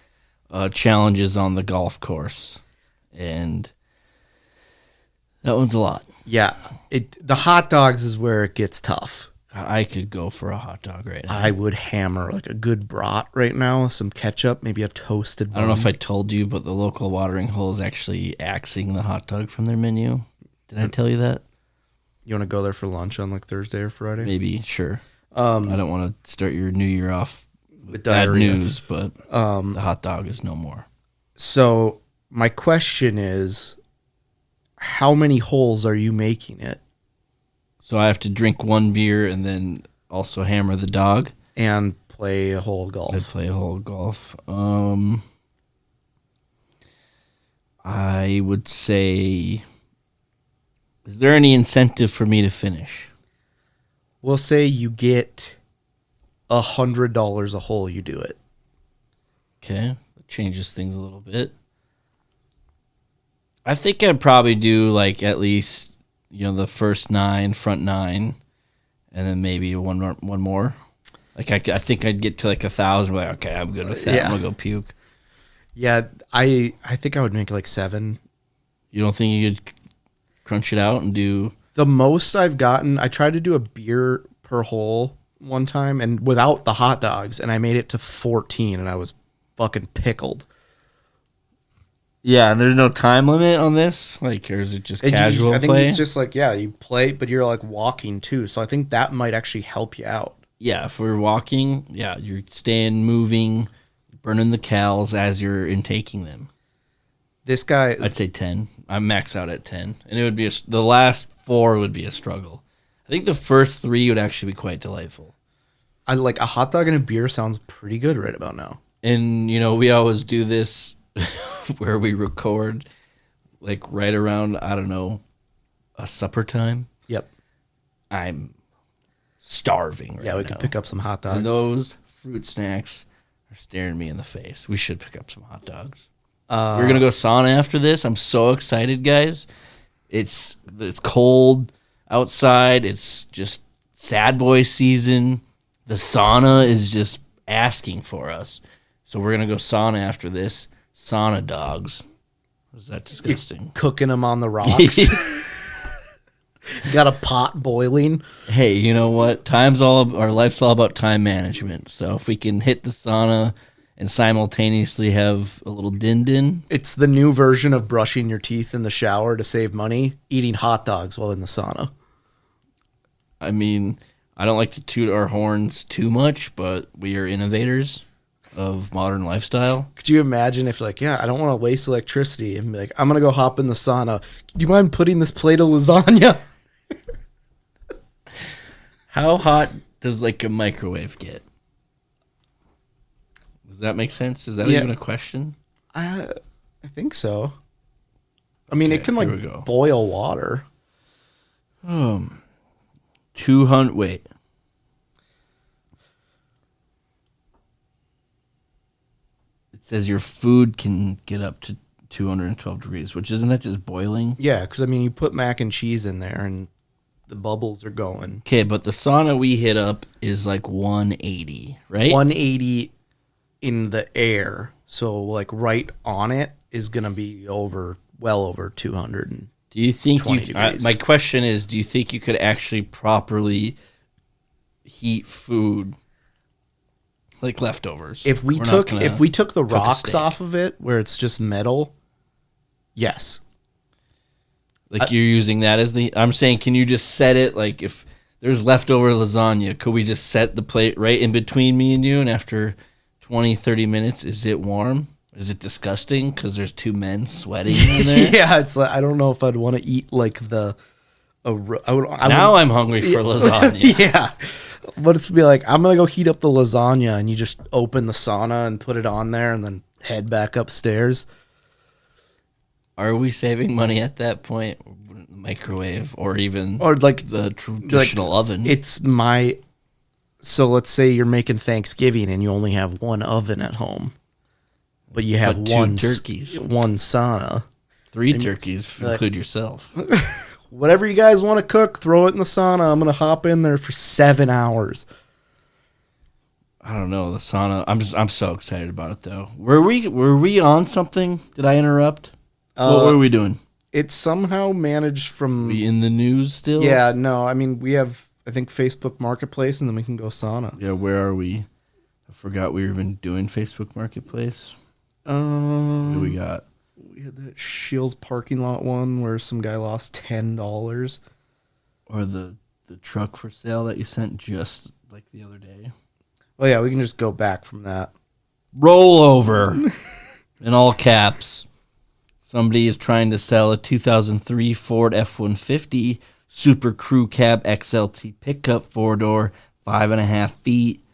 challenges on the golf course, and that one's a lot. Yeah, the hot dogs is where it gets tough. I could go for a hot dog right now. I would hammer like a good brat right now, some ketchup, maybe a toasted bun. I don't know if I told you, but the local watering hole is actually axing the hot dog from their menu. Did I tell you that? You want to go there for lunch on like Thursday or Friday? Maybe, sure. I don't want to start your new year off with bad diarrhea. news, but the hot dog is no more. So my question is, how many holes are you making it? So I have to drink 1 beer and then also hammer the dog. And play a hole of golf. I play a hole of golf. I would say, is there any incentive for me to finish? We'll say you get $100 a hole, you do it. Okay, that changes things a little bit. I think I'd probably do like at least the first 9, front 9, and then maybe one more. Like I think I'd get to like 1,000. Like, okay, I'm good with that. Yeah. I'm gonna go puke. Yeah, I think I would make like 7. You don't think you could crunch it out and do? The most I've gotten, I tried to do a beer per hole one time, and without the hot dogs, and I made it to 14, and I was fucking pickled. Yeah, and there's no time limit on this. Like, or is it just casual I think play? it's just like, yeah, you play, but you're like walking too. So I think that might actually help you out. Yeah, if we're walking, yeah, you're staying moving, burning the calories as you're intaking them. This guy, I'd say 10. I'm max out at 10, and it would be the last 4 would be a struggle. I think the first 3 would actually be quite delightful. I like a hot dog and a beer sounds pretty good right about now. And we always do this where we record like right around, I don't know, a supper time. Yep. I'm starving right now. Yeah, we could pick up some hot dogs. And those fruit snacks are staring me in the face. We should pick up some hot dogs. We're going to go sauna after this. I'm so excited, guys. It's cold outside. It's just sad boy season. The sauna is just asking for us. So we're going to go sauna after this. Sauna dogs. Was that disgusting? Cooking them on the rocks. Got a pot boiling. Hey, you know what? Our life's all about time management. So if we can hit the sauna and simultaneously have a little din-din. It's the new version of brushing your teeth in the shower to save money, eating hot dogs while in the sauna. I mean, I don't like to toot our horns too much, but we are innovators of modern lifestyle. Could you imagine if like, yeah, I don't want to waste electricity and be like, I'm going to go hop in the sauna. Do you mind putting this plate of lasagna? How hot does like a microwave get? Does that make sense? Is that even a question? I think so. I mean, Okay, it can here we like go. boil water. 200, wait. It says your food can get up to 212 degrees, which isn't that just boiling? Yeah, because I mean, you put mac and cheese in there and the bubbles are going. Okay, but the sauna we hit up is like 180, right? 180 in the air. So like right on it is going to be well over 200. Do you think 20 degrees. my question is, do you think you could actually properly heat food like leftovers? If we took the rocks off of it where it's just metal, yes. Like you're using that as I'm saying, can you just set it, like if there's leftover lasagna, could we just set the plate right in between me and you, and after 20, 30 minutes, is it warm? Is it disgusting because there's two men sweating in there? Yeah, it's like, I don't know if I'd want to eat like I'm hungry for lasagna. Yeah. But it's be like, I'm going to go heat up the lasagna, and you just open the sauna and put it on there and then head back upstairs. Are we saving money at that point? Microwave or even like the traditional oven? So let's say you're making Thanksgiving and you only have one oven at home, but you have two turkeys, one sauna, 3 turkeys, include yourself. Whatever you guys want to cook, throw it in the sauna. I'm gonna hop in there for 7 hours. I don't know, the sauna. I'm so excited about it though. Were we on something? Did I interrupt? What were we doing? It's somehow managed from... We in the news still? Yeah, no, I mean, we have, I think, Facebook Marketplace, and then we can go sauna. Yeah, where are we? I forgot we were even doing Facebook Marketplace. What do we got? We had that Shields parking lot one where some guy lost $10. Or the truck for sale that you sent just like the other day. Oh, yeah, we can just go back from that. Rollover. In all caps. Somebody is trying to sell a 2003 Ford F-150 Super Crew Cab XLT pickup 4-door, 5.5 feet.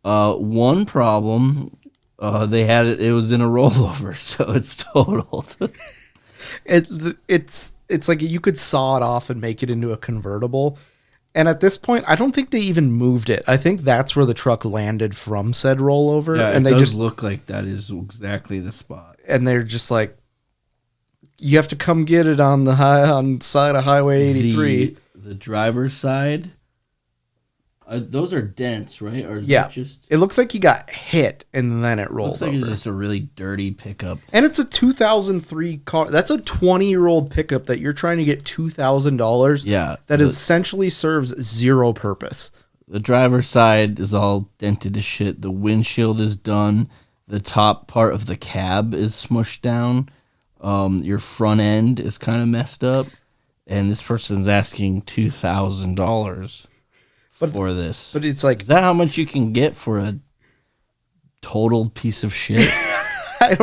One problem, they had it was in a rollover, so it's totaled. It's like you could saw it off and make it into a convertible. And at this point, I don't think they even moved it. I think that's where the truck landed from said rollover. Yeah, and it they does just look like that is exactly the spot. And they're just like, you have to come get it on the side of Highway 83. The driver's side, those are dents, right? Or is Yeah, it just? it looks like he got hit and then it rolled Looks like over. it's just a really dirty pickup. And it's a 2003 car. That's a 20-year-old pickup that you're trying to get $2,000. Yeah, that essentially serves zero purpose. The driver's side is all dented to shit. The windshield is done. The top part of the cab is smushed down. Your front end is kind of messed up, and this person's asking $2,000 for this. But it's like, is that how much you can get for a totaled piece of shit? I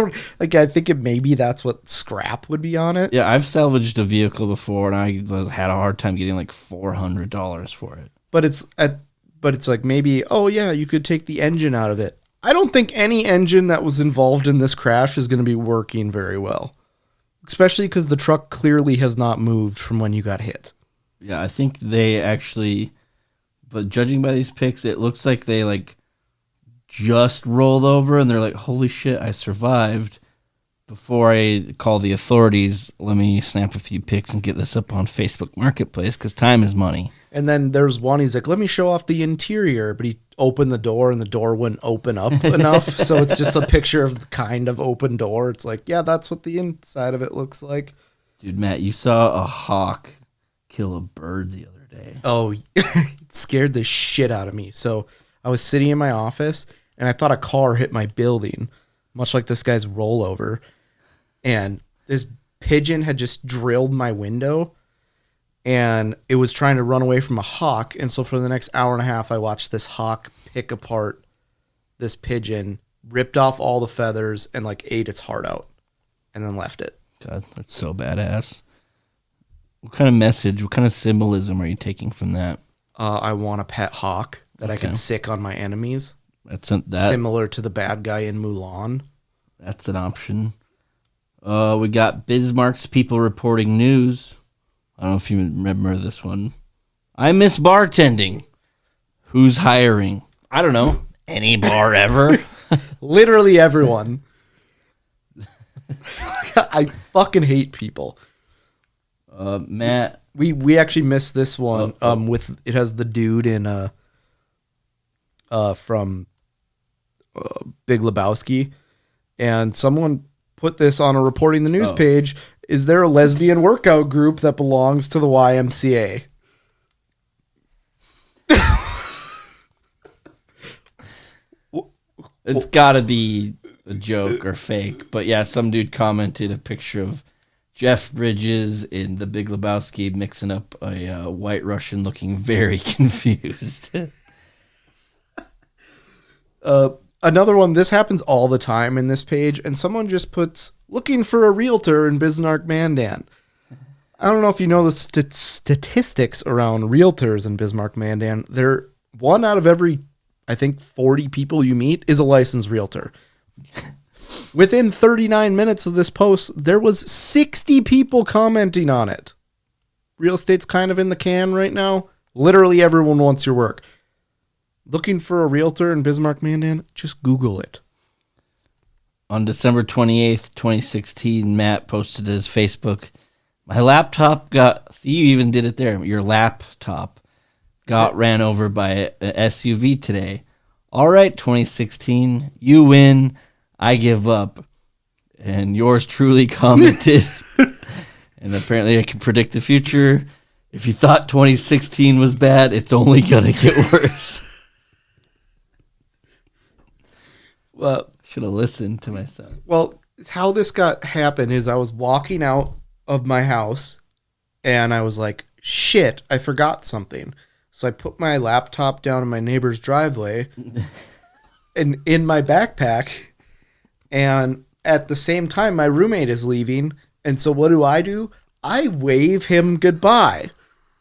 think maybe that's what scrap would be on it. Yeah, I've salvaged a vehicle before, and I had a hard time getting like $400 for it. But it's like maybe, oh yeah, you could take the engine out of it. I don't think any engine that was involved in this crash is going to be working very well. Especially because the truck clearly has not moved from when you got hit. Yeah, I think they actually, but judging by these pics, it looks like they like just rolled over and they're like, holy shit, I survived. Before I call the authorities, let me snap a few pics and get this up on Facebook Marketplace because time is money. And then there's one, he's like, let me show off the interior. But he opened the door and the door wouldn't open up enough. So it's just a picture of the kind of open door. It's like, yeah, that's what the inside of it looks like. Dude, Matt, you saw a hawk kill a bird the other day. Oh, it scared the shit out of me. So I was sitting in my office and I thought a car hit my building, much like this guy's rollover. And this pigeon had just drilled my window and it was trying to run away from a hawk. And so for the next hour and a half, I watched this hawk pick apart this pigeon, ripped off all the feathers and like ate its heart out and then left it. God, that's so badass. What kind of message, what kind of symbolism are you taking from that? I want a pet hawk that I can sick on my enemies. That's similar to the bad guy in Mulan. That's an option. We got Bismarck's people reporting news. I don't know if you remember this one. I miss bartending. Who's hiring? I don't know. Any bar ever? Literally everyone. I fucking hate people. Matt, we actually missed this one. With it has the dude in from Big Lebowski, and someone put this on a reporting the news page. Is there a lesbian workout group that belongs to the YMCA? It's got to be a joke or fake, but yeah, some dude commented a picture of Jeff Bridges in The Big Lebowski mixing up a white Russian looking very confused. Another one, this happens all the time in this page, and someone just puts, looking for a realtor in Bismarck Mandan. I don't know if you know the statistics around realtors in Bismarck Mandan. They're one out of every, I think, 40 people you meet is a licensed realtor. Within 39 minutes of this post, there was 60 people commenting on it. Real estate's kind of in the can right now. Literally everyone wants your work. Looking for a realtor in Bismarck Mandan? Just Google it. On December 28th, 2016, Matt posted to his Facebook, my laptop got, see, you even did it there, your laptop got ran over by an SUV today. All right, 2016, you win, I give up. And yours truly commented, and apparently I can predict the future. If you thought 2016 was bad, it's only going to get worse. Well, should have listened to myself. Well, how this got happened is I was walking out of my house and I was like, shit, I forgot something. So I put my laptop down in my neighbor's driveway and in my backpack. And at the same time, my roommate is leaving. And so what do? I wave him goodbye.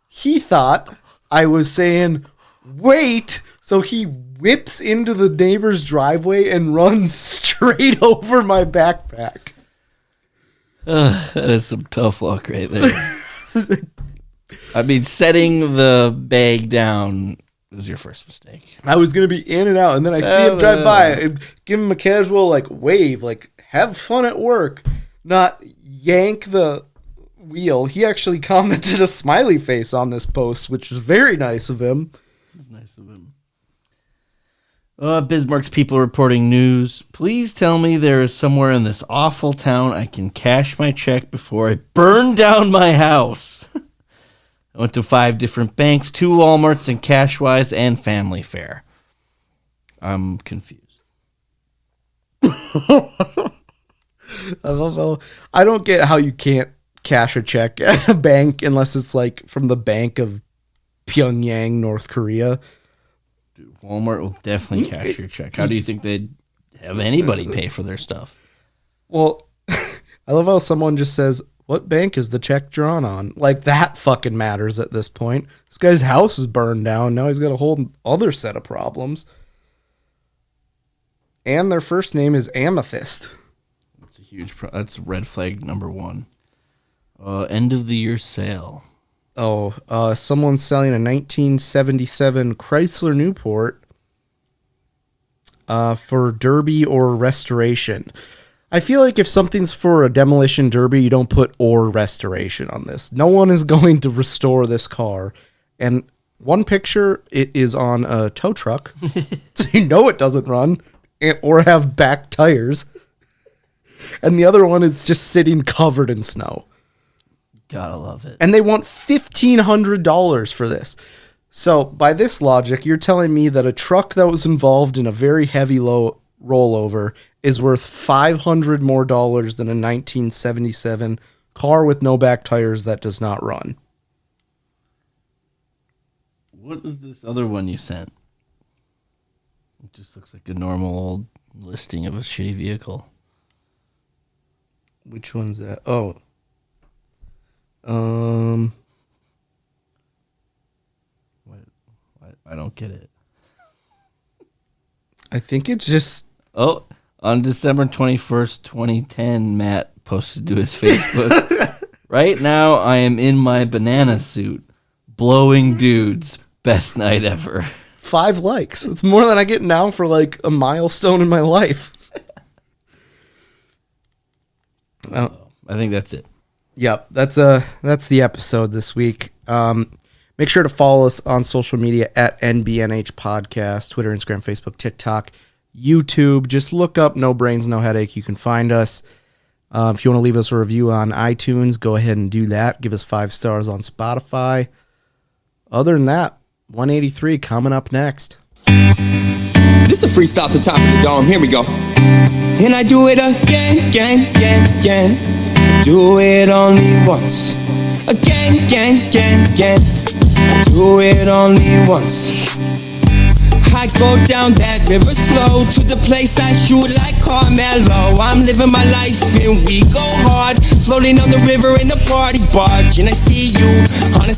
He thought I was saying, wait. So he whips into the neighbor's driveway and runs straight over my backpack. That is some tough luck right there. I mean, setting the bag down was your first mistake. I was going to be in and out, and then I see him drive by and give him a casual like wave, like have fun at work, not yank the wheel. He actually commented a smiley face on this post, which was very nice of him. It was nice of him. Bismarck's people reporting news. Please tell me there is somewhere in this awful town I can cash my check before I burn down my house. I went to 5 different banks, 2 Walmarts, and Cashwise and Family Fare. I'm confused. I don't get how you can't cash a check at a bank unless it's like from the Bank of Pyongyang, North Korea. Dude, Walmart will definitely cash your check. How do you think they'd have anybody pay for their stuff? Well, I love how someone just says, what bank is the check drawn on? Like, that fucking matters at this point. This guy's house is burned down. Now he's got a whole other set of problems. And their first name is Amethyst. That's a huge that's red flag number 1. End of the year sale. Someone's selling a 1977 Chrysler Newport for derby or restoration. I feel like if something's for a demolition derby, you don't put or restoration on this. No one is going to restore this car. And one picture, it is on a tow truck, so you know it doesn't run or have back tires. And the other one is just sitting covered in snow. Gotta love it. And they want $1,500 for this. So by this logic, you're telling me that a truck that was involved in a very heavy low rollover is worth $500 more than a 1977 car with no back tires that does not run. What is this other one you sent? It just looks like a normal old listing of a shitty vehicle. Which one's that? Oh. I don't get it. I think it's just... Oh, on December 21st, 2010, Matt posted to his Facebook. Right now, I am in my banana suit, blowing dudes. Best night ever. 5 likes. It's more than I get now for like a milestone in my life. I think that's it. Yep, that's the episode this week. Make sure to follow us on social media at NBNH Podcast, Twitter, Instagram, Facebook, TikTok, YouTube. Just look up No Brains, No Headache. You can find us. If you want to leave us a review on iTunes, go ahead and do that. Give us 5 stars on Spotify. Other than that, 183 coming up next. This is a freestyle off the top of the dome. Here we go. And I do it again, again, again, again. I do it only once. Again, again, again, again. I do it only once. I go down that river slow to the place I shoot like Carmelo. I'm living my life and we go hard, floating on the river in a party barge. And I see you on a